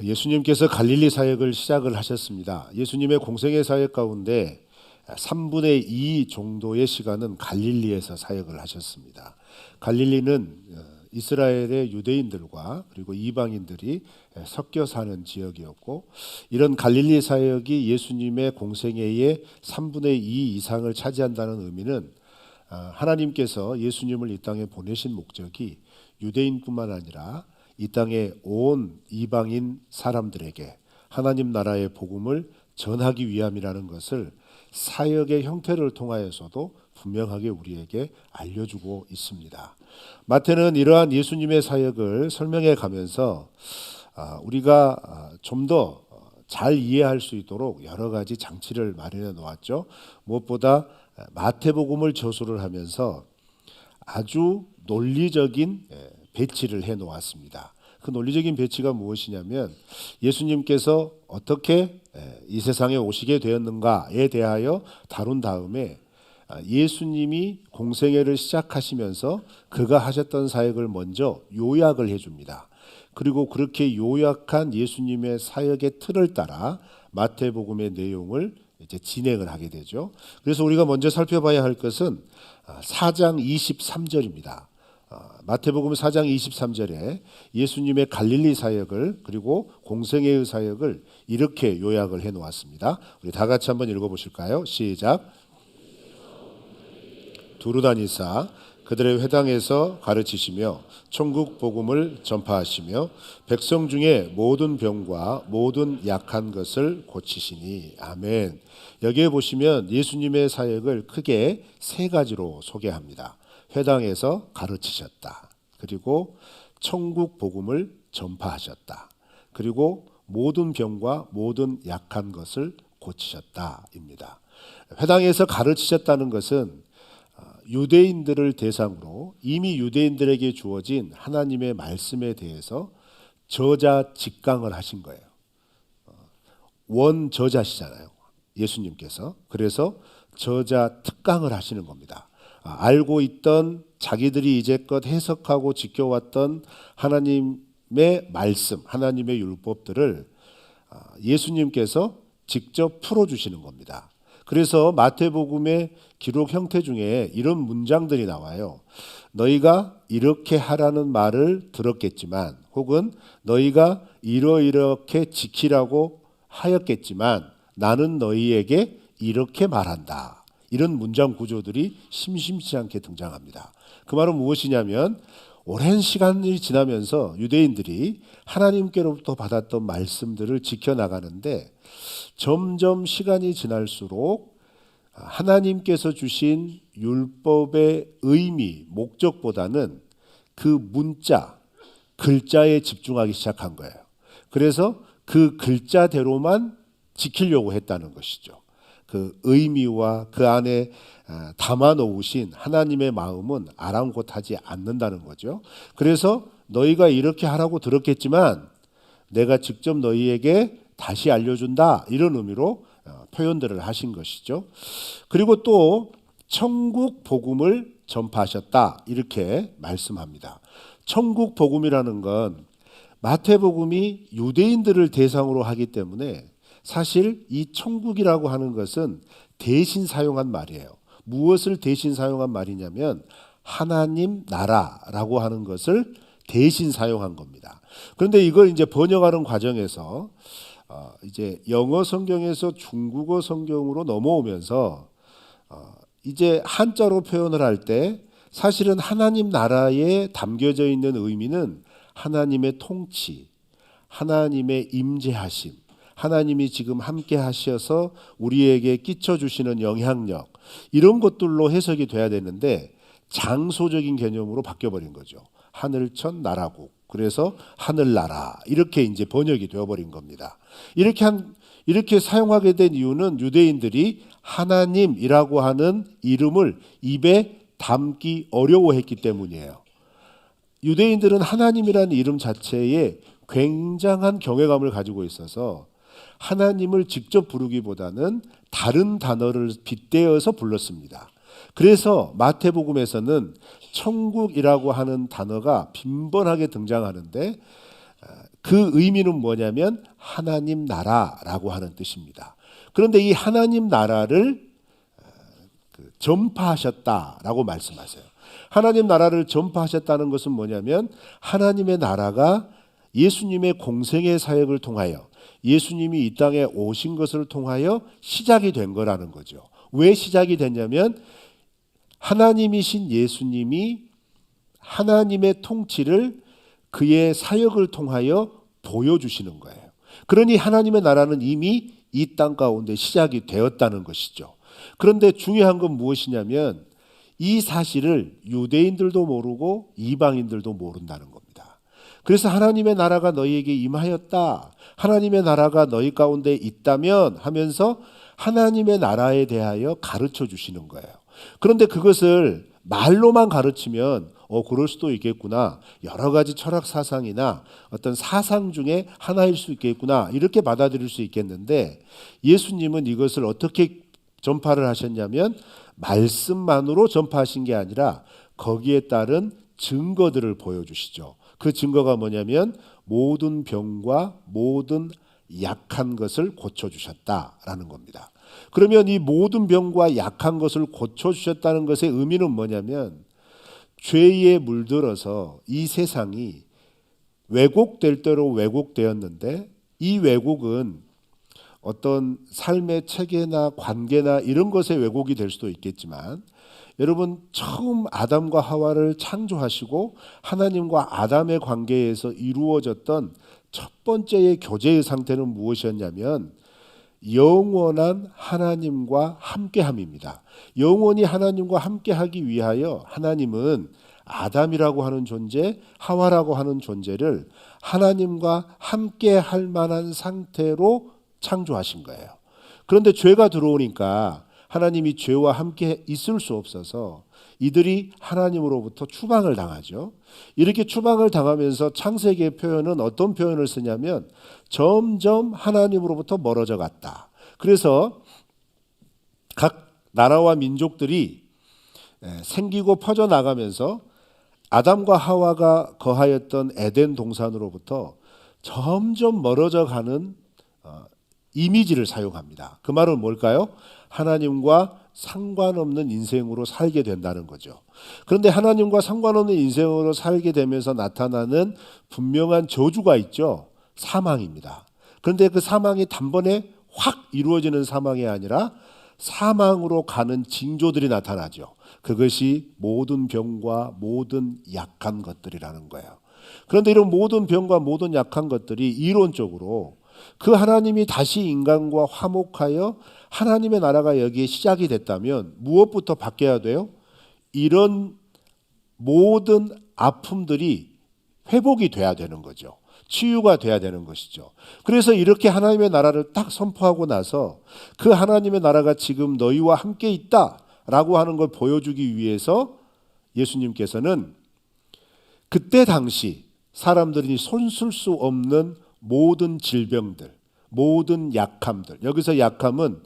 예수님께서 갈릴리 사역을 시작을 하셨습니다. 예수님의 공생애 사역 가운데 3분의 2 정도의 시간은 갈릴리에서 사역을 하셨습니다. 갈릴리는 이스라엘의 유대인들과 그리고 이방인들이 섞여 사는 지역이었고, 이런 갈릴리 사역이 예수님의 공생애의 3분의 2 이상을 차지한다는 의미는 하나님께서 예수님을 이 땅에 보내신 목적이 유대인뿐만 아니라 이 땅의 온 이방인 사람들에게 하나님 나라의 복음을 전하기 위함이라는 것을 사역의 형태를 통하여서도 분명하게 우리에게 알려주고 있습니다. 마태는 이러한 예수님의 사역을 설명해 가면서 우리가 좀 더 잘 이해할 수 있도록 여러 가지 장치를 마련해 놓았죠. 무엇보다 마태복음을 저술을 하면서 아주 논리적인 배치를 해 놓았습니다. 그 논리적인 배치가 무엇이냐면, 예수님께서 어떻게 이 세상에 오시게 되었는가에 대하여 다룬 다음에 예수님이 공생애를 시작하시면서 그가 하셨던 사역을 먼저 요약을 해줍니다. 그리고 그렇게 요약한 예수님의 사역의 틀을 따라 마태복음의 내용을 이제 진행을 하게 되죠. 그래서 우리가 먼저 살펴봐야 할 것은 4장 23절입니다. 마태복음 4장 23절에 예수님의 갈릴리 사역을 그리고 공생애의 사역을 이렇게 요약을 해 놓았습니다. 우리 다 같이 한번 읽어 보실까요? 시작. 두루 다니사 그들의 회당에서 가르치시며 천국 복음을 전파하시며 백성 중에 모든 병과 모든 약한 것을 고치시니. 아멘. 여기에 보시면 예수님의 사역을 크게 세 가지로 소개합니다. 회당에서 가르치셨다. 그리고 천국 복음을 전파하셨다. 그리고 모든 병과 모든 약한 것을 고치셨다입니다. 회당에서 가르치셨다는 것은 유대인들을 대상으로 이미 유대인들에게 주어진 하나님의 말씀에 대해서 저자 직강을 하신 거예요. 원저자시잖아요, 예수님께서. 그래서 저자 특강을 하시는 겁니다. 알고 있던, 자기들이 이제껏 해석하고 지켜왔던 하나님의 말씀, 하나님의 율법들을 예수님께서 직접 풀어주시는 겁니다. 그래서 마태복음의 기록 형태 중에 이런 문장들이 나와요. 너희가 이렇게 하라는 말을 들었겠지만, 혹은 너희가 이렇게 지키라고 하였겠지만 나는 너희에게 이렇게 말한다. 이런 문장 구조들이 심심치 않게 등장합니다. 그 말은 무엇이냐면, 오랜 시간이 지나면서 유대인들이 하나님께로부터 받았던 말씀들을 지켜나가는데 점점 시간이 지날수록 하나님께서 주신 율법의 의미, 목적보다는 그 문자, 글자에 집중하기 시작한 거예요. 그래서 그 글자대로만 지키려고 했다는 것이죠. 그 의미와 그 안에 담아 놓으신 하나님의 마음은 아랑곳하지 않는다는 거죠. 그래서 너희가 이렇게 하라고 들었겠지만 내가 직접 너희에게 다시 알려준다, 이런 의미로 표현들을 하신 것이죠. 그리고 또 천국 복음을 전파하셨다, 이렇게 말씀합니다. 천국 복음이라는 건 마태복음이 유대인들을 대상으로 하기 때문에 사실 이 천국이라고 하는 것은 대신 사용한 말이에요. 무엇을 대신 사용한 말이냐면 하나님 나라라고 하는 것을 대신 사용한 겁니다. 그런데 이걸 이제 번역하는 과정에서 이제 영어 성경에서 중국어 성경으로 넘어오면서 이제 한자로 표현을 할 때 사실은 하나님 나라에 담겨져 있는 의미는 하나님의 통치, 하나님의 임재하심, 하나님이 지금 함께 하셔서 우리에게 끼쳐주시는 영향력, 이런 것들로 해석이 돼야 되는데 장소적인 개념으로 바뀌어버린 거죠. 하늘천 나라국, 그래서 하늘나라, 이렇게 이제 번역이 되어버린 겁니다. 이렇게 사용하게 된 이유는 유대인들이 하나님이라고 하는 이름을 입에 담기 어려워했기 때문이에요. 유대인들은 하나님이라는 이름 자체에 굉장한 경외감을 가지고 있어서 하나님을 직접 부르기보다는 다른 단어를 빗대어서 불렀습니다. 그래서 마태복음에서는 천국이라고 하는 단어가 빈번하게 등장하는데 그 의미는 뭐냐면 하나님 나라라고 하는 뜻입니다. 그런데 이 하나님 나라를 전파하셨다라고 말씀하세요. 하나님 나라를 전파하셨다는 것은 뭐냐면 하나님의 나라가 예수님의 공생의 사역을 통하여 예수님이 이 땅에 오신 것을 통하여 시작이 된 거라는 거죠. 왜 시작이 됐냐면 하나님이신 예수님이 하나님의 통치를 그의 사역을 통하여 보여주시는 거예요. 그러니 하나님의 나라는 이미 이 땅 가운데 시작이 되었다는 것이죠. 그런데 중요한 건 무엇이냐면 이 사실을 유대인들도 모르고 이방인들도 모른다는 겁니다. 그래서 하나님의 나라가 너희에게 임하였다. 하나님의 나라가 너희 가운데 있다면 하면서 하나님의 나라에 대하여 가르쳐 주시는 거예요. 그런데 그것을 말로만 가르치면 그럴 수도 있겠구나. 여러 가지 철학 사상이나 어떤 사상 중에 하나일 수 있겠구나. 이렇게 받아들일 수 있겠는데 예수님은 이것을 어떻게 전파를 하셨냐면 말씀만으로 전파하신 게 아니라 거기에 따른 증거들을 보여주시죠. 그 증거가 뭐냐면 모든 병과 모든 약한 것을 고쳐주셨다라는 겁니다. 그러면 이 모든 병과 약한 것을 고쳐주셨다는 것의 의미는 뭐냐면 죄에 물들어서 이 세상이 왜곡될 대로 왜곡되었는데 이 왜곡은 어떤 삶의 체계나 관계나 이런 것에 왜곡이 될 수도 있겠지만 여러분 처음 아담과 하와를 창조하시고 하나님과 아담의 관계에서 이루어졌던 첫 번째의 교제의 상태는 무엇이었냐면 영원한 하나님과 함께함입니다. 영원히 하나님과 함께하기 위하여 하나님은 아담이라고 하는 존재, 하와라고 하는 존재를 하나님과 함께할 만한 상태로 창조하신 거예요. 그런데 죄가 들어오니까 하나님이 죄와 함께 있을 수 없어서 이들이 하나님으로부터 추방을 당하죠. 이렇게 추방을 당하면서 창세기의 표현은 어떤 표현을 쓰냐면 점점 하나님으로부터 멀어져 갔다. 그래서 각 나라와 민족들이 생기고 퍼져나가면서 아담과 하와가 거하였던 에덴 동산으로부터 점점 멀어져 가는 이미지를 사용합니다. 그 말은 뭘까요? 하나님과 상관없는 인생으로 살게 된다는 거죠. 그런데 하나님과 상관없는 인생으로 살게 되면서 나타나는 분명한 저주가 있죠. 사망입니다. 그런데 그 사망이 단번에 확 이루어지는 사망이 아니라 사망으로 가는 징조들이 나타나죠. 그것이 모든 병과 모든 약한 것들이라는 거예요. 그런데 이런 모든 병과 모든 약한 것들이 이론적으로 그 하나님이 다시 인간과 화목하여 하나님의 나라가 여기에 시작이 됐다면 무엇부터 바뀌어야 돼요? 이런 모든 아픔들이 회복이 돼야 되는 거죠. 치유가 돼야 되는 것이죠. 그래서 이렇게 하나님의 나라를 딱 선포하고 나서 그 하나님의 나라가 지금 너희와 함께 있다라고 하는 걸 보여주기 위해서 예수님께서는 그때 당시 사람들이 손쓸 수 없는 모든 질병들, 모든 약함들, 여기서 약함은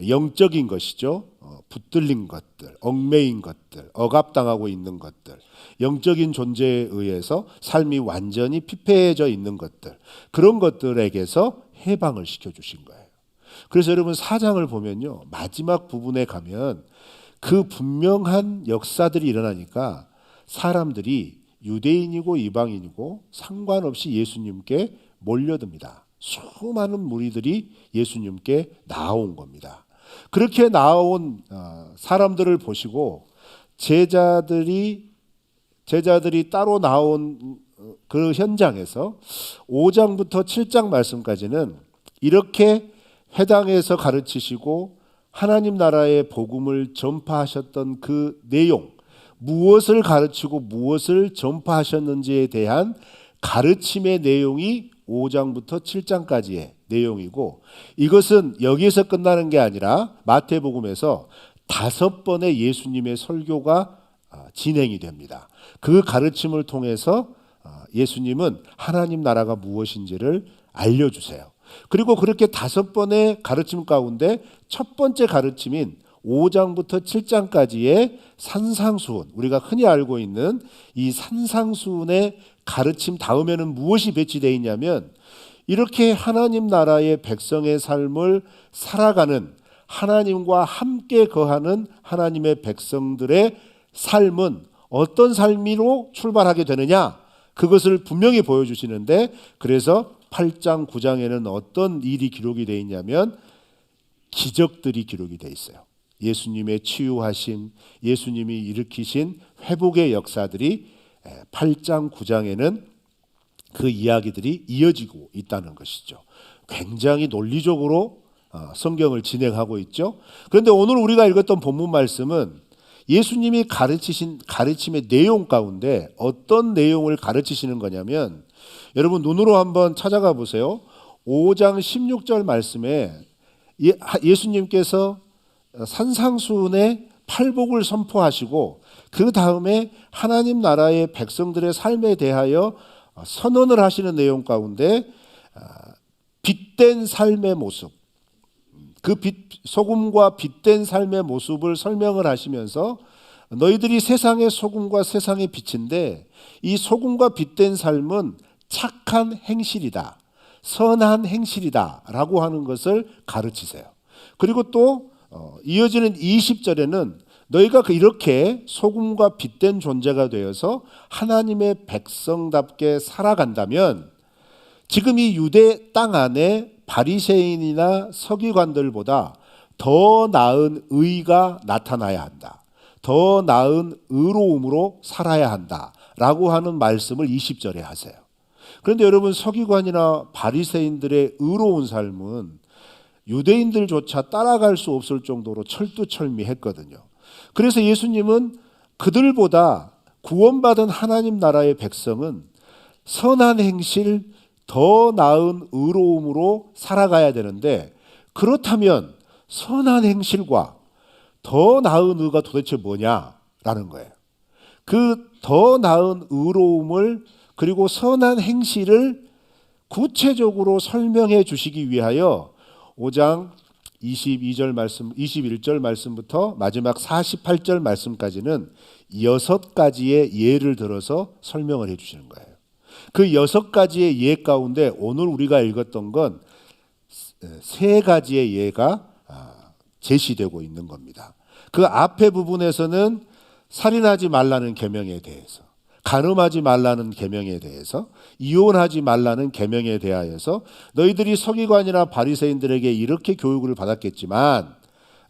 영적인 것이죠. 붙들린 것들, 얽매인 것들, 억압당하고 있는 것들, 영적인 존재에 의해서 삶이 완전히 피폐해져 있는 것들, 그런 것들에게서 해방을 시켜주신 거예요. 그래서 여러분 4장을 보면요, 마지막 부분에 가면 그 분명한 역사들이 일어나니까 사람들이 유대인이고 이방인이고 상관없이 예수님께 몰려듭니다. 수많은 무리들이 예수님께 나온 겁니다. 그렇게 나온 사람들을 보시고 제자들이 따로 나온 그 현장에서 5장부터 7장 말씀까지는 이렇게 회당에서 가르치시고 하나님 나라의 복음을 전파하셨던 그 내용, 무엇을 가르치고 무엇을 전파하셨는지에 대한 가르침의 내용이 5장부터 7장까지의 내용이고, 이것은 여기에서 끝나는 게 아니라 마태복음에서 5번의 예수님의 설교가 진행이 됩니다. 그 가르침을 통해서 예수님은 하나님 나라가 무엇인지를 알려주세요. 그리고 그렇게 5번의 가르침 가운데 첫 번째 가르침인 5장부터 7장까지의 산상수훈, 우리가 흔히 알고 있는 이 산상수훈의 가르침 다음에는 무엇이 배치되어 있냐면 이렇게 하나님 나라의 백성의 삶을 살아가는 하나님과 함께 거하는 하나님의 백성들의 삶은 어떤 삶으로 출발하게 되느냐, 그것을 분명히 보여주시는데, 그래서 8장 9장에는 어떤 일이 기록이 되어 있냐면 기적들이 기록이 되어 있어요. 예수님의 치유하심, 예수님이 일으키신 회복의 역사들이 8장 9장에는 그 이야기들이 이어지고 있다는 것이죠. 굉장히 논리적으로 성경을 진행하고 있죠. 그런데 오늘 우리가 읽었던 본문 말씀은 예수님이 가르치신 가르침의 내용 가운데 어떤 내용을 가르치시는 거냐면, 여러분 눈으로 한번 찾아가 보세요. 5장 16절 말씀에 예수님께서 산상수훈의 팔복을 선포하시고 그 다음에 하나님 나라의 백성들의 삶에 대하여 선언을 하시는 내용 가운데 빛된 삶의 모습, 그 소금과 빛된 삶의 모습을 설명을 하시면서 너희들이 세상의 소금과 세상의 빛인데 이 소금과 빛된 삶은 착한 행실이다, 선한 행실이다 라고 하는 것을 가르치세요. 그리고 또 이어지는 20절에는 너희가 이렇게 소금과 빛된 존재가 되어서 하나님의 백성답게 살아간다면 지금 이 유대 땅 안에 바리새인이나 서기관들보다 더 나은 의가 나타나야 한다, 더 나은 의로움으로 살아야 한다 라고 하는 말씀을 20절에 하세요. 그런데 여러분, 서기관이나 바리새인들의 의로운 삶은 유대인들조차 따라갈 수 없을 정도로 철두철미했거든요. 그래서 예수님은 그들보다 구원받은 하나님 나라의 백성은 선한 행실, 더 나은 의로움으로 살아가야 되는데, 그렇다면 선한 행실과 더 나은 의가 도대체 뭐냐라는 거예요. 그 더 나은 의로움을 그리고 선한 행실을 구체적으로 설명해 주시기 위하여 5장 22절 말씀, 21절 말씀부터 마지막 48절 말씀까지는 6가지의 예를 들어서 설명을 해 주시는 거예요. 그 6가지의 예 가운데 오늘 우리가 읽었던 건 3가지의 예가 제시되고 있는 겁니다. 그 앞에 부분에서는 살인하지 말라는 계명에 대해서, 간음하지 말라는 계명에 대해서, 이혼하지 말라는 계명에 대하여서 너희들이 서기관이나 바리새인들에게 이렇게 교육을 받았겠지만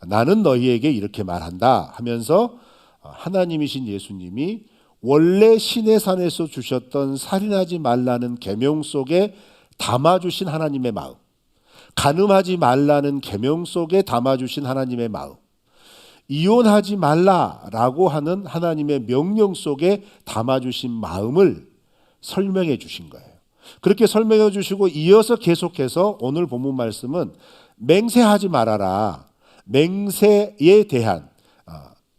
나는 너희에게 이렇게 말한다 하면서 하나님이신 예수님이 원래 시내산에서 주셨던 살인하지 말라는 계명 속에 담아주신 하나님의 마음, 간음하지 말라는 계명 속에 담아주신 하나님의 마음, 이혼하지 말라라고 하는 하나님의 명령 속에 담아주신 마음을 설명해 주신 거예요. 그렇게 설명해 주시고 이어서 계속해서 오늘 본문 말씀은 맹세하지 말아라, 맹세에 대한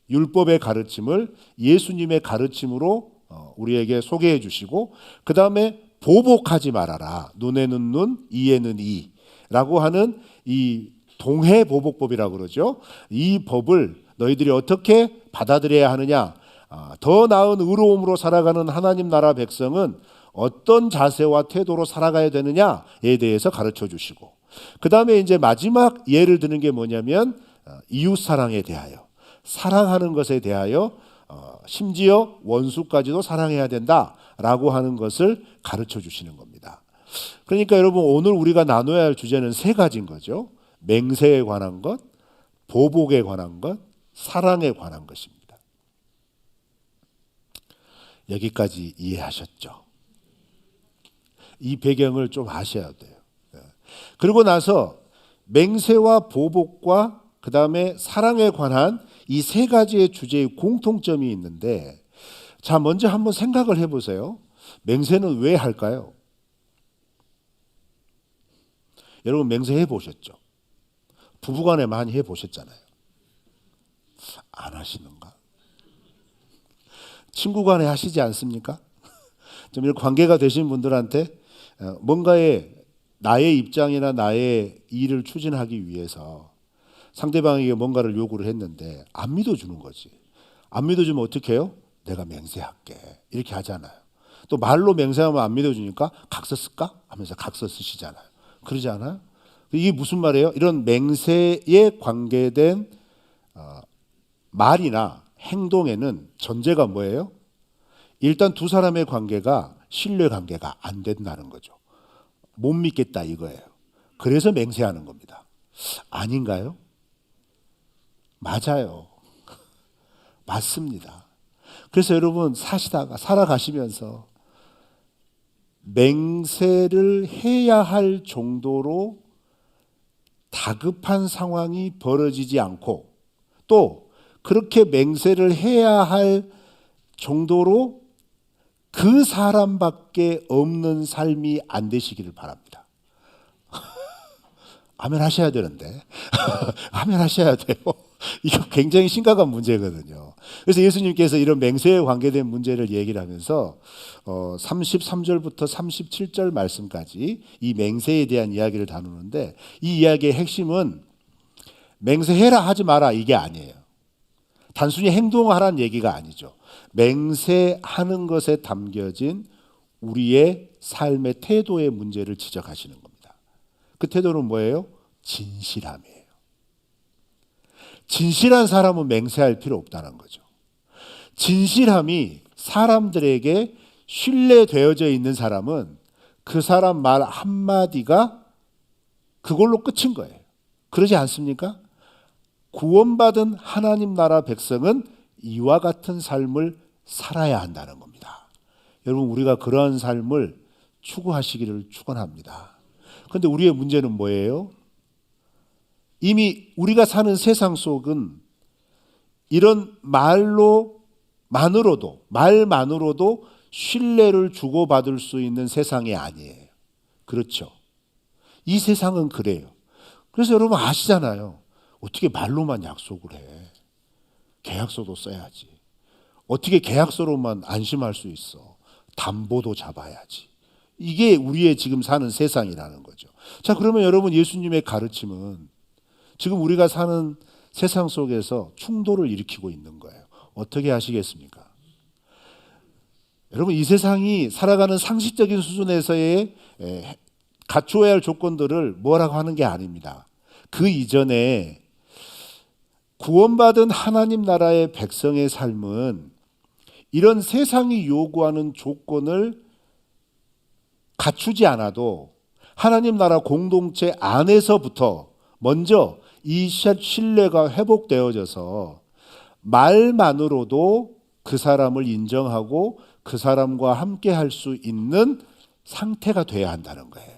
율법의 가르침을 예수님의 가르침으로 우리에게 소개해 주시고, 그 다음에 보복하지 말아라, 눈에는 눈, 이에는 이라고 하는 이 동해보복법이라고 그러죠. 이 법을 너희들이 어떻게 받아들여야 하느냐, 더 나은 의로움으로 살아가는 하나님 나라 백성은 어떤 자세와 태도로 살아가야 되느냐에 대해서 가르쳐 주시고, 그 다음에 이제 마지막 예를 드는 게 뭐냐면 이웃사랑에 대하여, 사랑하는 것에 대하여 심지어 원수까지도 사랑해야 된다라고 하는 것을 가르쳐 주시는 겁니다. 그러니까 여러분, 오늘 우리가 나눠야 할 주제는 3가지인 거죠. 맹세에 관한 것, 보복에 관한 것, 사랑에 관한 것입니다. 여기까지 이해하셨죠? 이 배경을 좀 아셔야 돼요. 그리고 나서 맹세와 보복과 그 다음에 사랑에 관한 이 3가지의 주제의 공통점이 있는데, 자, 먼저 한번 생각을 해보세요. 맹세는 왜 할까요? 여러분, 맹세해 보셨죠? 부부간에 많이 해보셨잖아요. 안 하시는가? 친구간에 하시지 않습니까? 좀 이런 관계가 되신 분들한테 뭔가의 나의 입장이나 나의 일을 추진하기 위해서 상대방에게 뭔가를 요구를 했는데 안 믿어주는 거지. 안 믿어주면 어떻게 해요? 내가 맹세할게, 이렇게 하잖아요. 또 말로 맹세하면 안 믿어주니까 각서 쓸까 하면서 각서 쓰시잖아요. 그러지 않아요? 이게 무슨 말이에요? 이런 맹세에 관계된 말이나 행동에는 전제가 뭐예요? 일단 두 사람의 관계가 신뢰 관계가 안 된다는 거죠. 못 믿겠다 이거예요. 그래서 맹세하는 겁니다. 아닌가요? 맞아요. 맞습니다. 그래서 여러분 살아가시면서 맹세를 해야 할 정도로 다급한 상황이 벌어지지 않고 또 그렇게 맹세를 해야 할 정도로 그 사람밖에 없는 삶이 안 되시기를 바랍니다. 아멘 하셔야 되는데 아멘 하셔야 돼요. 이거 굉장히 심각한 문제거든요. 그래서 예수님께서 이런 맹세에 관계된 문제를 얘기를 하면서 33절부터 37절 말씀까지 이 맹세에 대한 이야기를 다루는데 이 이야기의 핵심은 맹세해라 하지 마라 이게 아니에요. 단순히 행동하라는 얘기가 아니죠. 맹세하는 것에 담겨진 우리의 삶의 태도의 문제를 지적하시는 겁니다. 그 태도는 뭐예요? 진실함이에요. 진실한 사람은 맹세할 필요 없다는 거죠. 진실함이 사람들에게 신뢰되어져 있는 사람은 그 사람 말 한마디가 그걸로 끝인 거예요. 그러지 않습니까? 구원받은 하나님 나라 백성은 이와 같은 삶을 살아야 한다는 겁니다. 여러분 우리가 그러한 삶을 추구하시기를 축원합니다. 그런데 우리의 문제는 뭐예요? 이미 우리가 사는 세상 속은 이런 말만으로도 신뢰를 주고받을 수 있는 세상이 아니에요. 그렇죠? 이 세상은 그래요. 그래서 여러분 아시잖아요. 어떻게 말로만 약속을 해? 계약서도 써야지. 어떻게 계약서로만 안심할 수 있어? 담보도 잡아야지. 이게 우리의 지금 사는 세상이라는 거죠. 자, 그러면 여러분 예수님의 가르침은 지금 우리가 사는 세상 속에서 충돌을 일으키고 있는 거예요. 어떻게 하시겠습니까? 여러분 이 세상이 살아가는 상식적인 수준에서의 갖추어야 할 조건들을 뭐라고 하는 게 아닙니다. 그 이전에 구원받은 하나님 나라의 백성의 삶은 이런 세상이 요구하는 조건을 갖추지 않아도 하나님 나라 공동체 안에서부터 먼저 이 신뢰가 회복되어져서 말만으로도 그 사람을 인정하고 그 사람과 함께 할 수 있는 상태가 돼야 한다는 거예요.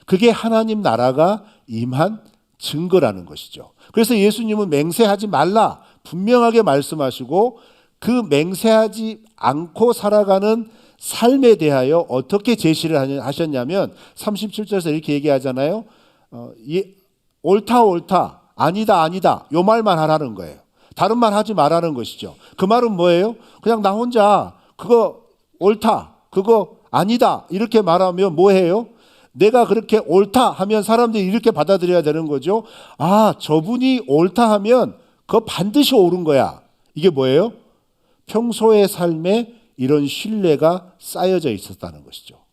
그게 하나님 나라가 임한 증거라는 것이죠. 그래서 예수님은 맹세하지 말라 분명하게 말씀하시고 그 맹세하지 않고 살아가는 삶에 대하여 어떻게 제시를 하셨냐면 37절에서 이렇게 얘기하잖아요. 옳다 아니다 요 말만 하라는 거예요. 다른 말 하지 말라는 것이죠. 그 말은 뭐예요? 그냥 나 혼자 그거 옳다 그거 아니다 이렇게 말하면 뭐해요? 내가 그렇게 옳다 하면 사람들이 이렇게 받아들여야 되는 거죠. 아, 저분이 옳다 하면 그거 반드시 옳은 거야. 이게 뭐예요? 평소의 삶에 이런 신뢰가 쌓여져 있었다는 것이죠.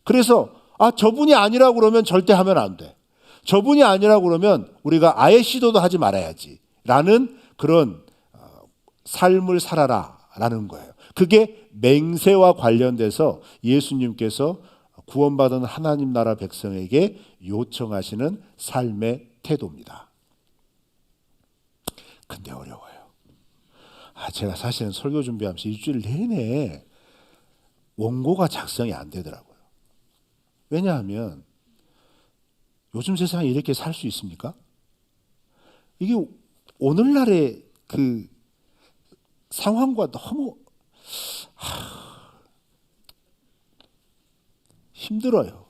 그래서 저분이 아니라고 그러면 절대 하면 안 돼. 저분이 아니라고 그러면 우리가 아예 시도도 하지 말아야지 라는 그런 삶을 살아라 라는 거예요. 그게 맹세와 관련돼서 예수님께서 구원받은 하나님 나라 백성에게 요청하시는 삶의 태도입니다. 근데 어려워요. 제가 사실은 설교 준비하면서 일주일 내내 원고가 작성이 안 되더라고요. 왜냐하면 요즘 세상에 이렇게 살 수 있습니까? 이게 오늘날의 그 상황과 너무 힘들어요.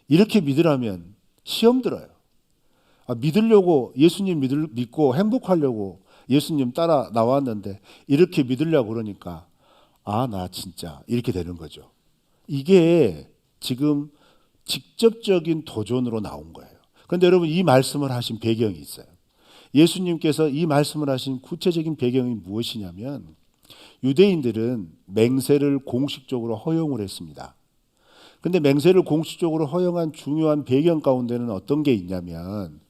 이렇게 믿으라면 시험 들어요. 믿으려고 예수님 믿고 행복하려고 예수님 따라 나왔는데 이렇게 믿으려고 그러니까 나 진짜 이렇게 되는 거죠. 이게 지금 직접적인 도전으로 나온 거예요. 그런데 여러분 이 말씀을 하신 배경이 있어요. 예수님께서 이 말씀을 하신 구체적인 배경이 무엇이냐면 유대인들은 맹세를 공식적으로 허용을 했습니다. 근데 맹세를 공식적으로 허용한 중요한 배경 가운데는 어떤 게 있냐면,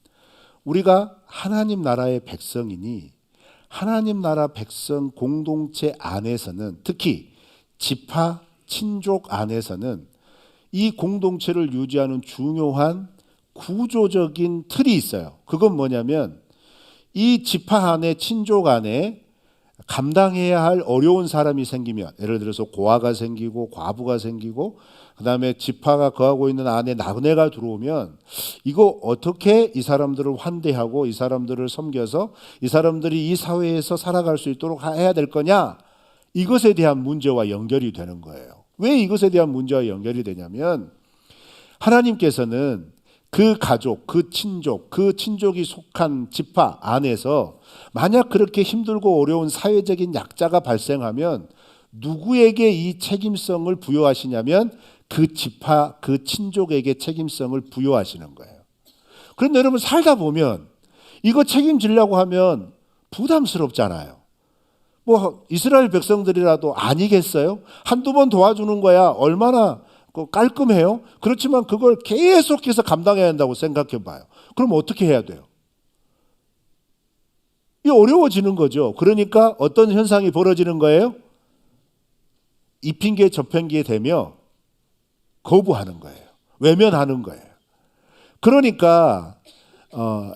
우리가 하나님 나라의 백성이니 하나님 나라 백성 공동체 안에서는, 특히 지파 친족 안에서는 이 공동체를 유지하는 중요한 구조적인 틀이 있어요. 그건 뭐냐면, 이 지파 안에, 친족 안에 감당해야 할 어려운 사람이 생기면, 예를 들어서 고아가 생기고 과부가 생기고 그 다음에 지파가 거하고 있는 안에 나그네가 들어오면, 이거 어떻게 이 사람들을 환대하고 이 사람들을 섬겨서 이 사람들이 이 사회에서 살아갈 수 있도록 해야 될 거냐, 이것에 대한 문제와 연결이 되는 거예요. 왜 이것에 대한 문제와 연결이 되냐면, 하나님께서는 그 가족, 그 친족, 그 친족이 속한 지파 안에서 만약 그렇게 힘들고 어려운 사회적인 약자가 발생하면 누구에게 이 책임성을 부여하시냐면, 그 지파, 그 친족에게 책임성을 부여하시는 거예요. 그런데 여러분, 살다 보면 이거 책임지려고 하면 부담스럽잖아요. 뭐 이스라엘 백성들이라도 아니겠어요? 한두 번 도와주는 거야 얼마나 깔끔해요? 그렇지만 그걸 계속해서 감당해야 한다고 생각해 봐요. 그럼 어떻게 해야 돼요? 이 어려워지는 거죠. 그러니까 어떤 현상이 벌어지는 거예요? 이 핑계 저 핑계 대며 거부하는 거예요. 외면하는 거예요. 그러니까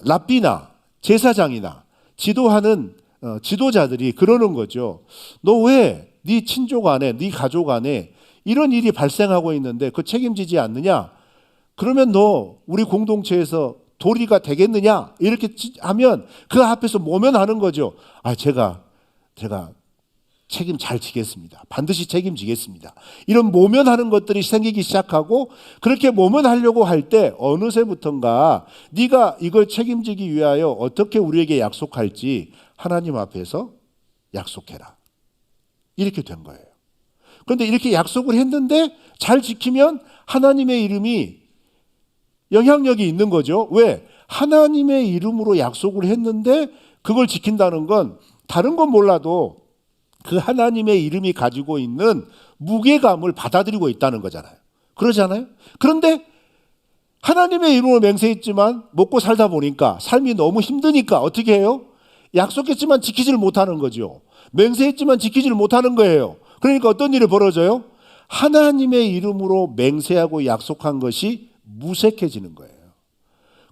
랍비나 제사장이나 지도하는 지도자들이 그러는 거죠. 너 왜 네 친족 안에, 네 가족 안에 이런 일이 발생하고 있는데 그 책임지지 않느냐? 그러면 너 우리 공동체에서 도리가 되겠느냐? 이렇게 하면 그 앞에서 모면하는 거죠. 제가 책임 잘 지겠습니다. 반드시 책임지겠습니다. 이런 모면하는 것들이 생기기 시작하고, 그렇게 모면하려고 할 때 어느새부턴가 네가 이걸 책임지기 위하여 어떻게 우리에게 약속할지 하나님 앞에서 약속해라. 이렇게 된 거예요. 그런데 이렇게 약속을 했는데 잘 지키면 하나님의 이름이 영향력이 있는 거죠. 왜? 하나님의 이름으로 약속을 했는데 그걸 지킨다는 건 다른 건 몰라도 그 하나님의 이름이 가지고 있는 무게감을 받아들이고 있다는 거잖아요. 그러잖아요. 그런데 하나님의 이름으로 맹세했지만 먹고 살다 보니까 삶이 너무 힘드니까 어떻게 해요? 약속했지만 지키지를 못하는 거죠. 맹세했지만 지키지를 못하는 거예요. 그러니까 어떤 일이 벌어져요? 하나님의 이름으로 맹세하고 약속한 것이 무색해지는 거예요.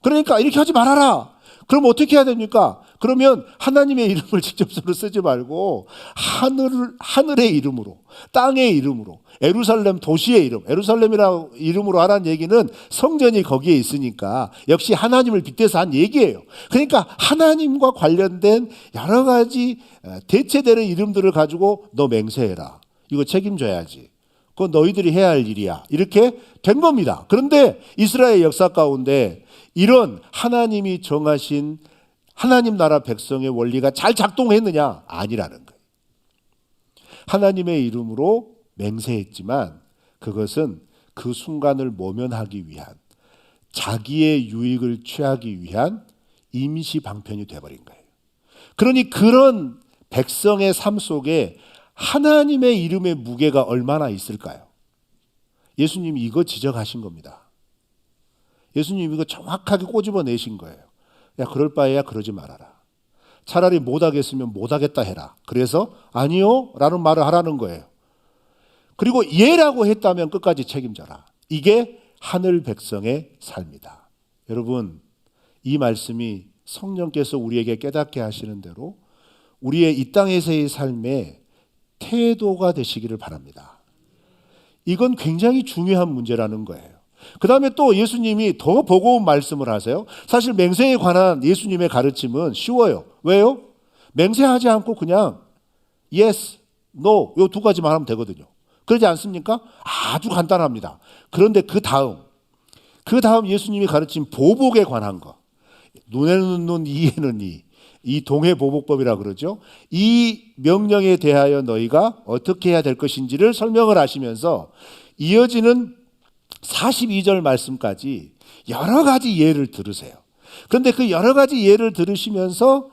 그러니까 이렇게 하지 말아라. 그럼 어떻게 해야 됩니까? 그러면 하나님의 이름을 직접 쓰지 말고 하늘의 이름으로, 땅의 이름으로, 예루살렘 도시의 이름, 예루살렘이라는 이름으로 하라는 얘기는 성전이 거기에 있으니까 역시 하나님을 빗대서 한 얘기예요. 그러니까 하나님과 관련된 여러 가지 대체되는 이름들을 가지고 너 맹세해라. 이거 책임져야지. 그건 너희들이 해야 할 일이야. 이렇게 된 겁니다. 그런데 이스라엘 역사 가운데 이런 하나님이 정하신 하나님 나라 백성의 원리가 잘 작동했느냐? 아니라는 거예요. 하나님의 이름으로 맹세했지만 그것은 그 순간을 모면하기 위한, 자기의 유익을 취하기 위한 임시 방편이 되어버린 거예요. 그러니 그런 백성의 삶 속에 하나님의 이름의 무게가 얼마나 있을까요? 예수님이 이거 지적하신 겁니다. 예수님이 이거 정확하게 꼬집어내신 거예요. 야, 그럴 바에야 그러지 말아라. 차라리 못하겠으면 못하겠다 해라. 그래서 아니요 라는 말을 하라는 거예요. 그리고 예라고 했다면 끝까지 책임져라. 이게 하늘 백성의 삶이다. 여러분, 이 말씀이 성령께서 우리에게 깨닫게 하시는 대로 우리의 이 땅에서의 삶의 태도가 되시기를 바랍니다. 이건 굉장히 중요한 문제라는 거예요. 그 다음에 또 예수님이 더 버거운 말씀을 하세요. 사실 맹세에 관한 예수님의 가르침은 쉬워요. 왜요? 맹세하지 않고 그냥 yes, no 이 두 가지만 하면 되거든요. 그러지 않습니까? 아주 간단합니다. 그런데 그 다음 예수님이 가르친 보복에 관한 거, 눈에는 눈, 이에는 이 동해보복법이라 그러죠. 이 명령에 대하여 너희가 어떻게 해야 될 것인지를 설명을 하시면서 이어지는 42절 말씀까지 여러 가지 예를 들으세요. 그런데 그 여러 가지 예를 들으시면서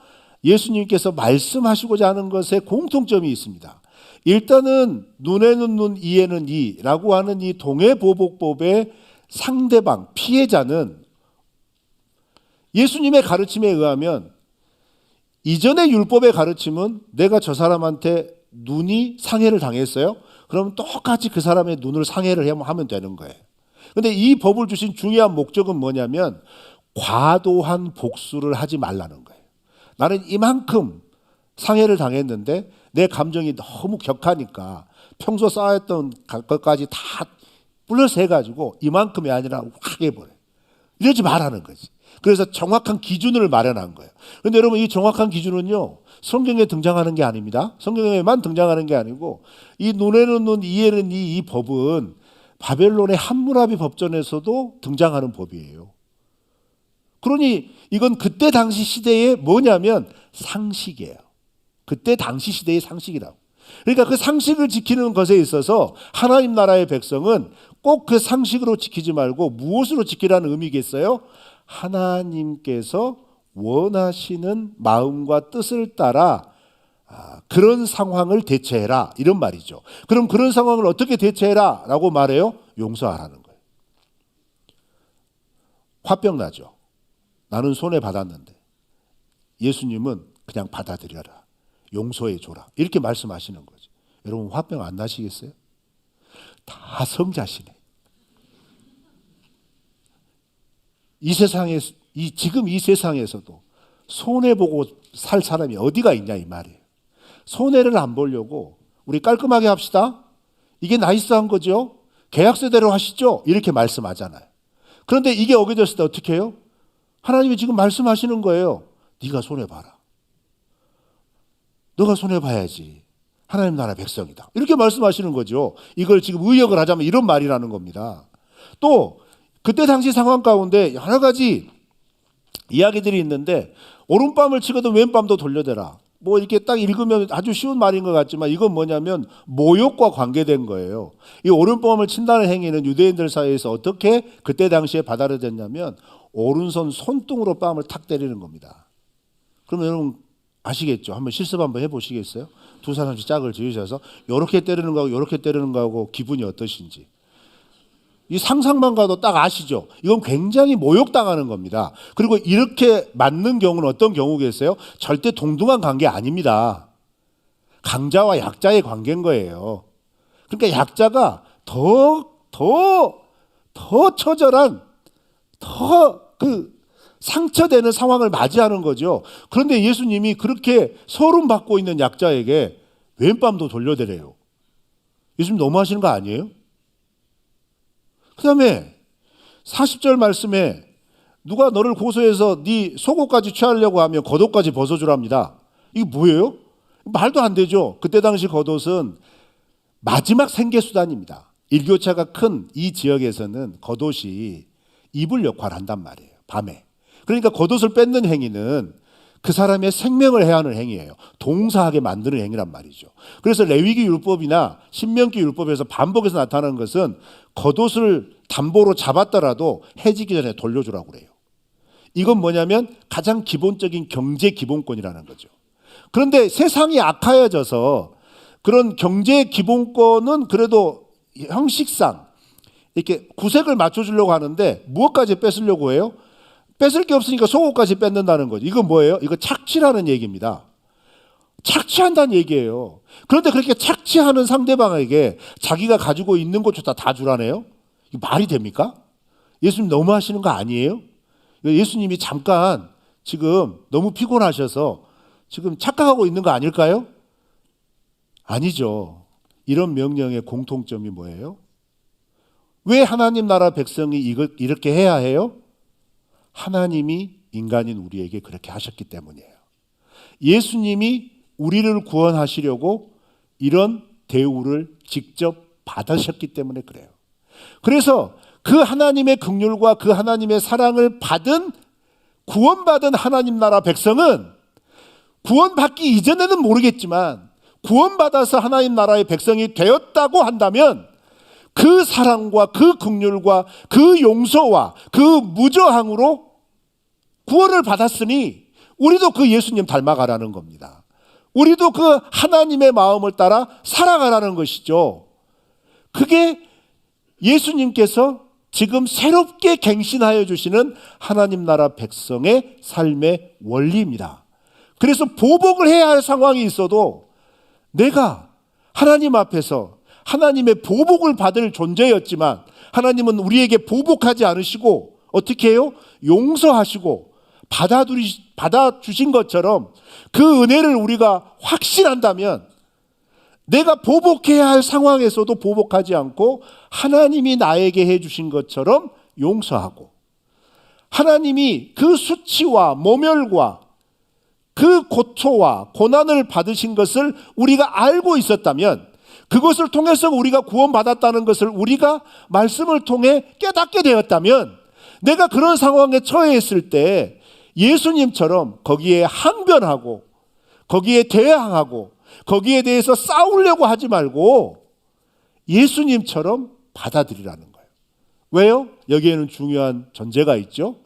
예수님께서 말씀하시고자 하는 것에 공통점이 있습니다. 일단은 눈에는 눈, 이에는 이라고 하는 이 동해보복법의 상대방, 피해자는 예수님의 가르침에 의하면 이전의 율법의 가르침은 내가 저 사람한테 눈이 상해를 당했어요? 그럼 똑같이 그 사람의 눈을 상해를 하면 되는 거예요. 그런데 이 법을 주신 중요한 목적은 뭐냐면 과도한 복수를 하지 말라는 거예요. 나는 이만큼 상해를 당했는데 내 감정이 너무 격하니까 평소 쌓였던 것까지 다 플러스 해가지고 이만큼이 아니라 확 해버려요. 이러지 말라는 거지. 그래서 정확한 기준을 마련한 거예요. 그런데 여러분, 이 정확한 기준은요, 성경에 등장하는 게 아닙니다. 성경에만 등장하는 게 아니고 이 눈에는 눈, 이에는 이 법은 바벨론의 함무라비 법전에서도 등장하는 법이에요. 그러니 이건 그때 당시 시대에 뭐냐면 상식이에요. 그때 당시 시대의 상식이라고. 그러니까 그 상식을 지키는 것에 있어서 하나님 나라의 백성은 꼭 그 상식으로 지키지 말고 무엇으로 지키라는 의미겠어요? 하나님께서 원하시는 마음과 뜻을 따라 그런 상황을 대처해라, 이런 말이죠. 그럼 그런 상황을 어떻게 대처해라 라고 말해요? 용서하라는 거예요. 화병 나죠. 나는 손해받았는데 예수님은 그냥 받아들여라, 용서해줘라, 이렇게 말씀하시는 거죠. 여러분, 화병 안 나시겠어요? 다 성자시네. 이 세상에, 지금 이 세상에서도 손해보고 살 사람이 어디가 있냐 이 말이에요. 손해를 안 보려고 우리 깔끔하게 합시다, 이게 나이스한 거죠, 계약서대로 하시죠, 이렇게 말씀하잖아요. 그런데 이게 어겨졌을 때 어떻게 해요? 하나님이 지금 말씀하시는 거예요. 네가 손해봐라. 너가 손해봐야지. 하나님 나라 백성이다, 이렇게 말씀하시는 거죠. 이걸 지금 의역을 하자면 이런 말이라는 겁니다. 또 그때 당시 상황 가운데 여러 가지 이야기들이 있는데, 오른밤을 치거든 왼밤도 돌려대라, 뭐 이렇게 딱 읽으면 아주 쉬운 말인 것 같지만 이건 뭐냐면 모욕과 관계된 거예요. 이 오른밤을 친다는 행위는 유대인들 사이에서 어떻게 그때 당시에 받아들여졌냐면 오른손 손등으로 뺨을 탁 때리는 겁니다. 그러면 여러분 아시겠죠? 한번 실습 한번 해보시겠어요? 두 사람씩 짝을 지으셔서 이렇게 때리는 거하고 이렇게 때리는 거하고 기분이 어떠신지. 이 상상만 가도 딱 아시죠? 이건 굉장히 모욕당하는 겁니다. 그리고 이렇게 맞는 경우는 어떤 경우겠어요? 절대 동등한 관계 아닙니다. 강자와 약자의 관계인 거예요. 그러니까 약자가 더 처절한, 더 상처되는 상황을 맞이하는 거죠. 그런데 예수님이 그렇게 서름받고 있는 약자에게 왼밤도 돌려대래요. 예수님 너무하시는 거 아니에요? 그 다음에 40절 말씀에 누가 너를 고소해서 네 속옷까지 취하려고 하면 겉옷까지 벗어주랍니다. 이게 뭐예요? 말도 안 되죠. 그때 당시 겉옷은 마지막 생계수단입니다. 일교차가 큰 이 지역에서는 겉옷이 이불 역할을 한단 말이에요, 밤에. 그러니까 겉옷을 뺏는 행위는 그 사람의 생명을 해하는 행위예요. 동사하게 만드는 행위란 말이죠. 그래서 레위기 율법이나 신명기 율법에서 반복해서 나타나는 것은 겉옷을 담보로 잡았더라도 해지기 전에 돌려주라고 그래요. 이건 뭐냐면 가장 기본적인 경제 기본권이라는 거죠. 그런데 세상이 악하여져서 그런 경제 기본권은 그래도 형식상 이렇게 구색을 맞춰주려고 하는데 무엇까지 뺏으려고 해요? 뺏을 게 없으니까 속옷까지 뺏는다는 거죠. 이건 뭐예요? 이거 착취라는 얘기입니다. 착취한다는 얘기예요. 그런데 그렇게 착취하는 상대방에게 자기가 가지고 있는 것조차 다 주라네요. 이거 말이 됩니까? 예수님 너무하시는 거 아니에요? 예수님이 잠깐 지금 너무 피곤하셔서 지금 착각하고 있는 거 아닐까요? 아니죠. 이런 명령의 공통점이 뭐예요? 왜 하나님 나라 백성이 이렇게 해야 해요? 하나님이 인간인 우리에게 그렇게 하셨기 때문이에요. 예수님이 우리를 구원하시려고 이런 대우를 직접 받으셨기 때문에 그래요. 그래서 그 하나님의 긍휼과 그 하나님의 사랑을 받은, 구원받은 하나님 나라 백성은 구원받기 이전에는 모르겠지만 구원받아서 하나님 나라의 백성이 되었다고 한다면 그 사랑과 그 긍휼과 그 용서와 그 무저항으로 구원을 받았으니 우리도 그 예수님 닮아가라는 겁니다. 우리도 그 하나님의 마음을 따라 살아가라는 것이죠. 그게 예수님께서 지금 새롭게 갱신하여 주시는 하나님 나라 백성의 삶의 원리입니다. 그래서 보복을 해야 할 상황이 있어도 내가 하나님 앞에서 하나님의 보복을 받을 존재였지만 하나님은 우리에게 보복하지 않으시고 어떻게 해요? 용서하시고 받아주신 것처럼 그 은혜를 우리가 확신한다면 내가 보복해야 할 상황에서도 보복하지 않고 하나님이 나에게 해주신 것처럼 용서하고 하나님이 그 수치와 모멸과 그 고초와 고난을 받으신 것을 우리가 알고 있었다면 그것을 통해서 우리가 구원받았다는 것을 우리가 말씀을 통해 깨닫게 되었다면 내가 그런 상황에 처해 있을 때 예수님처럼 거기에 항변하고 거기에 대항하고 거기에 대해서 싸우려고 하지 말고 예수님처럼 받아들이라는 거예요. 왜요? 여기에는 중요한 전제가 있죠.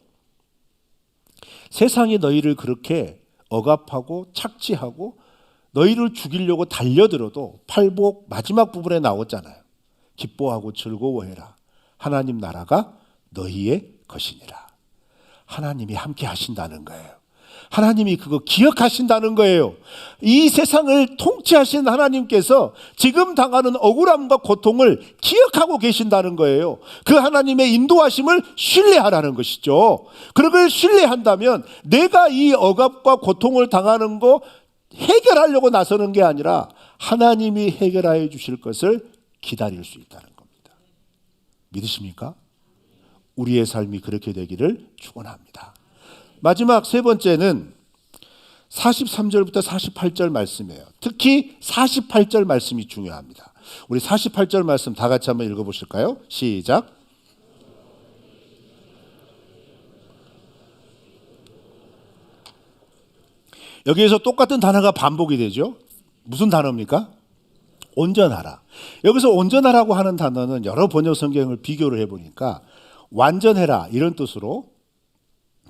세상이 너희를 그렇게 억압하고 착취하고 너희를 죽이려고 달려들어도 팔복 마지막 부분에 나오잖아요. 기뻐하고 즐거워해라. 하나님 나라가 너희의 것이니라. 하나님이 함께 하신다는 거예요. 하나님이 그거 기억하신다는 거예요. 이 세상을 통치하신 하나님께서 지금 당하는 억울함과 고통을 기억하고 계신다는 거예요. 그 하나님의 인도하심을 신뢰하라는 것이죠. 그걸 신뢰한다면 내가 이 억압과 고통을 당하는 거 해결하려고 나서는 게 아니라 하나님이 해결하여 주실 것을 기다릴 수 있다는 겁니다. 믿으십니까? 우리의 삶이 그렇게 되기를 축원합니다. 마지막 세 번째는 43절부터 48절 말씀이에요. 특히 48절 말씀이 중요합니다. 우리 48절 말씀 다 같이 한번 읽어보실까요? 시작. 여기에서 똑같은 단어가 반복이 되죠. 무슨 단어입니까? 온전하라. 여기서 온전하라고 하는 단어는 여러 번역 성경을 비교를 해보니까 완전해라 이런 뜻으로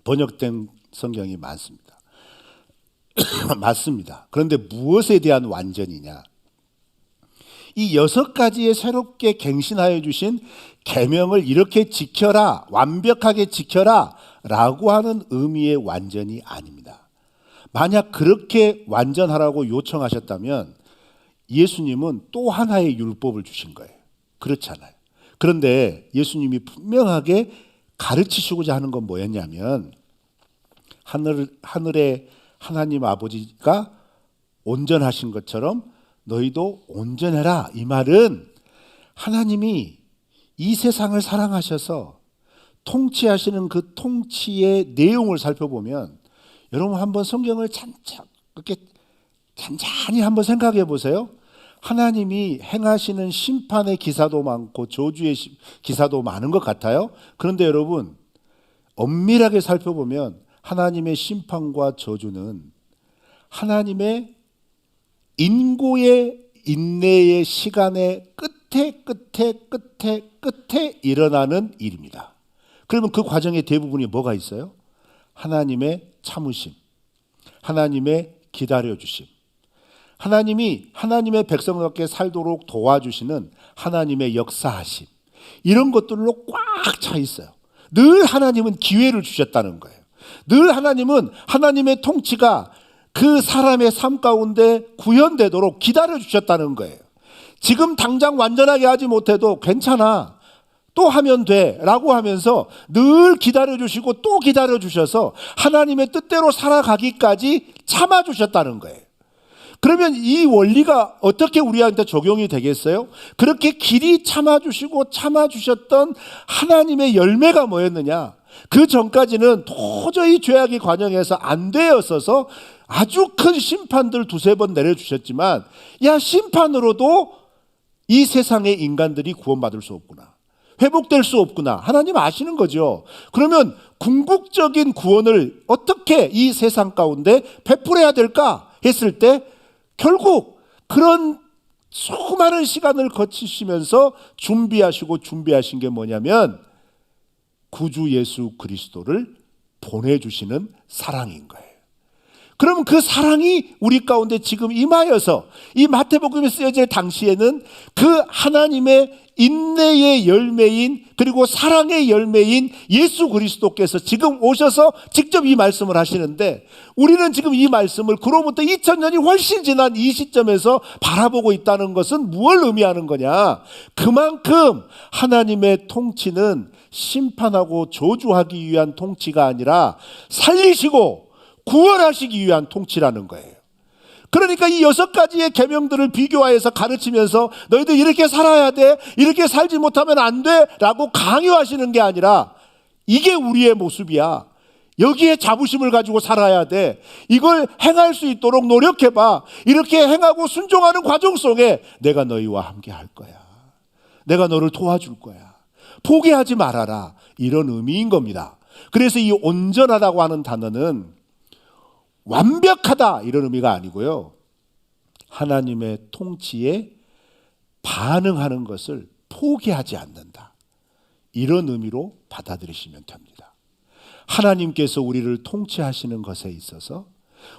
번역된 성경이 많습니다. 맞습니다. 그런데 무엇에 대한 완전이냐? 이 6가지의 새롭게 갱신하여 주신 계명을 이렇게 지켜라, 완벽하게 지켜라 라고 하는 의미의 완전이 아닙니다. 만약 그렇게 완전하라고 요청하셨다면 예수님은 또 하나의 율법을 주신 거예요. 그렇잖아요. 그런데 예수님이 분명하게 가르치시고자 하는 건 뭐였냐면 하늘의 하나님 아버지가 온전하신 것처럼 너희도 온전해라. 이 말은 하나님이 이 세상을 사랑하셔서 통치하시는 그 통치의 내용을 살펴보면 여러분 한번 성경을 잔잔히 한번 생각해 보세요. 하나님이 행하시는 심판의 기사도 많고 저주의 기사도 많은 것 같아요. 그런데 여러분 엄밀하게 살펴보면 하나님의 심판과 저주는 하나님의 인고의 인내의 시간의 끝에 일어나는 일입니다. 그러면 그 과정의 대부분이 뭐가 있어요? 하나님의 참으심, 하나님의 기다려주심, 하나님이 하나님의 백성답게 살도록 도와주시는 하나님의 역사하심, 이런 것들로 꽉 차 있어요. 늘 하나님은 기회를 주셨다는 거예요. 늘 하나님은 하나님의 통치가 그 사람의 삶 가운데 구현되도록 기다려주셨다는 거예요. 지금 당장 완전하게 하지 못해도 괜찮아, 또 하면 돼 라고 하면서 늘 기다려주시고 또 기다려주셔서 하나님의 뜻대로 살아가기까지 참아주셨다는 거예요. 그러면 이 원리가 어떻게 우리한테 적용이 되겠어요? 그렇게 길이 참아주시고 참아주셨던 하나님의 열매가 뭐였느냐? 그 전까지는 도저히 죄악의 관영에서 안 되었어서 아주 큰 심판들 2-3번 내려주셨지만 야, 심판으로도 이 세상의 인간들이 구원받을 수 없구나, 회복될 수 없구나, 하나님 아시는 거죠. 그러면 궁극적인 구원을 어떻게 이 세상 가운데 베풀어야 될까 했을 때 결국 그런 수많은 시간을 거치시면서 준비하신 게 뭐냐면 구주 예수 그리스도를 보내주시는 사랑인 거예요. 그러면 그 사랑이 우리 가운데 지금 임하여서 이 마태복음에 쓰여질 당시에는 그 하나님의 인내의 열매인 그리고 사랑의 열매인 예수 그리스도께서 지금 오셔서 직접 이 말씀을 하시는데, 우리는 지금 이 말씀을 그로부터 2000년이 훨씬 지난 이 시점에서 바라보고 있다는 것은 무엇을 의미하는 거냐? 그만큼 하나님의 통치는 심판하고 저주하기 위한 통치가 아니라 살리시고 구원하시기 위한 통치라는 거예요. 그러니까 이 6가지의 계명들을 비교하여서 가르치면서 너희들 이렇게 살아야 돼, 이렇게 살지 못하면 안 돼 라고 강요하시는 게 아니라, 이게 우리의 모습이야, 여기에 자부심을 가지고 살아야 돼, 이걸 행할 수 있도록 노력해봐, 이렇게 행하고 순종하는 과정 속에 내가 너희와 함께 할 거야, 내가 너를 도와줄 거야, 포기하지 말아라, 이런 의미인 겁니다. 그래서 이 온전하다고 하는 단어는 완벽하다 이런 의미가 아니고요, 하나님의 통치에 반응하는 것을 포기하지 않는다, 이런 의미로 받아들이시면 됩니다. 하나님께서 우리를 통치하시는 것에 있어서,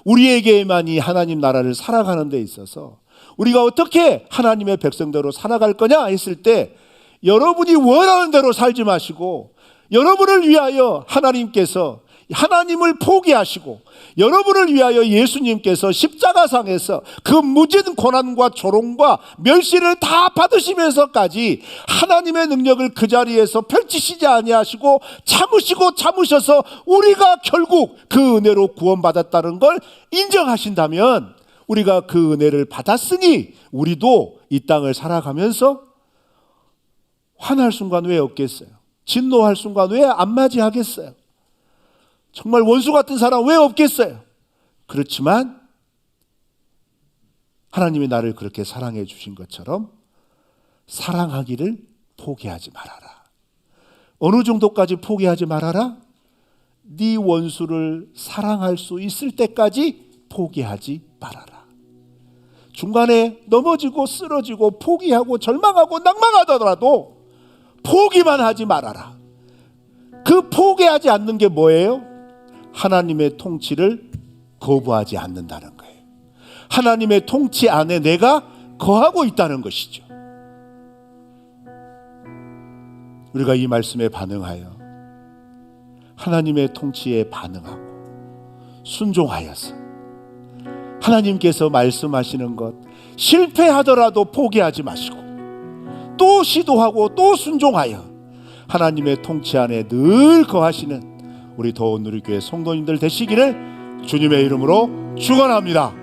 우리에게만이 하나님 나라를 살아가는 데 있어서 우리가 어떻게 하나님의 백성대로 살아갈 거냐 했을 때, 여러분이 원하는 대로 살지 마시고 여러분을 위하여 하나님께서 하나님을 포기하시고 여러분을 위하여 예수님께서 십자가상에서 그 무진 고난과 조롱과 멸시를 다 받으시면서까지 하나님의 능력을 그 자리에서 펼치시지 아니하시고 참으셔서 우리가 결국 그 은혜로 구원받았다는 걸 인정하신다면, 우리가 그 은혜를 받았으니 우리도 이 땅을 살아가면서 화날 순간 왜 없겠어요? 진노할 순간 왜 안 맞이하겠어요? 정말 원수 같은 사람 왜 없겠어요? 그렇지만 하나님이 나를 그렇게 사랑해 주신 것처럼 사랑하기를 포기하지 말아라. 어느 정도까지 포기하지 말아라? 네 원수를 사랑할 수 있을 때까지 포기하지 말아라. 중간에 넘어지고 쓰러지고 포기하고 절망하고 낭망하더라도 포기만 하지 말아라. 그 포기하지 않는 게 뭐예요? 하나님의 통치를 거부하지 않는다는 거예요. 하나님의 통치 안에 내가 거하고 있다는 것이죠. 우리가 이 말씀에 반응하여 하나님의 통치에 반응하고 순종하여서 하나님께서 말씀하시는 것 실패하더라도 포기하지 마시고 또 시도하고 또 순종하여 하나님의 통치 안에 늘 거하시는 우리 더운누리교회 성도님들 되시기를 주님의 이름으로 축원합니다.